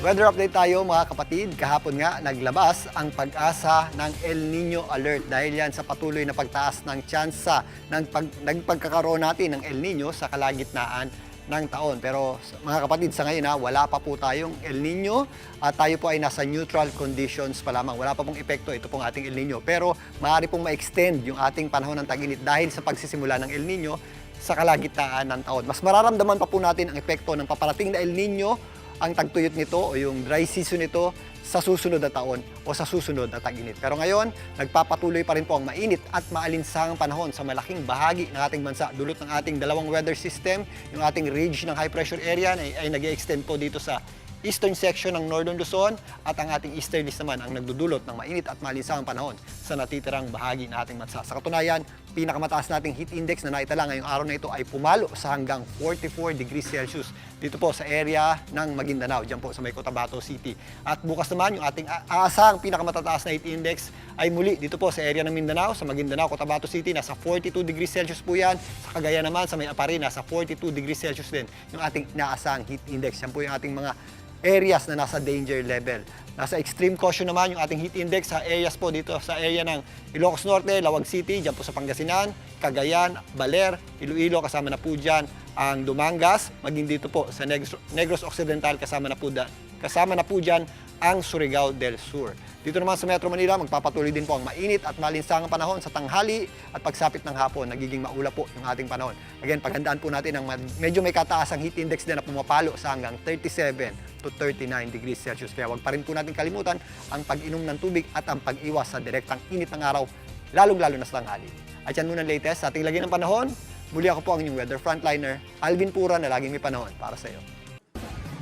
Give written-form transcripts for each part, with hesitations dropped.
Weather update tayo mga kapatid. Kahapon nga naglabas ang pag-asa ng El Nino Alert dahil yan sa patuloy na pagtaas ng tsansa ng pagkakaroon natin ng El Nino sa kalagitnaan ng taon. Pero mga kapatid, sa ngayon wala pa po tayong El Nino at tayo po ay nasa neutral conditions pa lamang. Wala pa pong epekto ito pong ating El Nino. Pero maaari pong ma-extend yung ating panahon ng tag-init dahil sa pagsisimula ng El Nino sa kalagitnaan ng taon. Mas mararamdaman pa po natin ang epekto ng paparating na El Nino, ang tagtuyot nito o yung dry season nito sa susunod na taon o sa susunod na tag-init. Pero ngayon, nagpapatuloy pa rin po ang mainit at maalinsangang panahon sa malaking bahagi ng ating bansa. Dulot ng ating dalawang weather system, yung ating ridge ng high pressure area ay nag-extend po dito sa eastern section ng Northern Luzon at ang ating easterlies naman ang nagdudulot ng mainit at maalinsangang panahon sa natitirang bahagi ng ating bansa. Sa katunayan, pinakamataas nating heat index na naitala ngayong araw na ito ay pumalo sa hanggang 44 degrees Celsius dito po sa area ng Maguindanao, dyan po sa may Cotabato City. At bukas naman yung ating aasahang pinakamataas na heat index ay muli dito po sa area ng Mindanao, sa Maguindanao, Cotabato City, nasa 42 degrees Celsius po yan. Sa Cagayan naman, sa may Apari, nasa 42 degrees Celsius din yung ating inaasahang heat index. Yan po yung ating mga areas na nasa danger level. Nasa extreme caution naman yung ating heat index sa areas po dito sa area ng Ilocos Norte, Lawag City, dyan po sa Pangasinan, Cagayan, Baler, Iloilo, kasama na po dyan ang Dumangas, maging dito po sa Negros Occidental, kasama na po dyan ang Surigao del Sur. Dito naman sa Metro Manila, magpapatuloy din po ang mainit at malinsangang panahon sa tanghali at pagsapit ng hapon. Nagiging maulap po yung ating panahon. Again, paghandaan po natin ang medyo may kataasang heat index din na pumapalo sa hanggang 37 to 39 degrees Celsius. Kaya wag pa rin po natin kalimutan ang pag-inom ng tubig at ang pag-iwas sa direktang init ng araw, lalong-lalo na sa tanghali. At yan muna ang latest sa ating lagay ng panahon. Muli ako po ang inyong weather frontliner, Alvin Pura, na laging may panahon para sa iyo.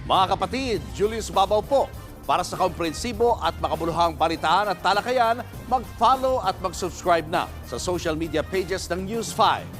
Mga kapatid, Julius Babaw po. Para sa komprehensibo at makabuluhang balitaan at talakayan, mag-follow at mag-subscribe na sa social media pages ng News 5.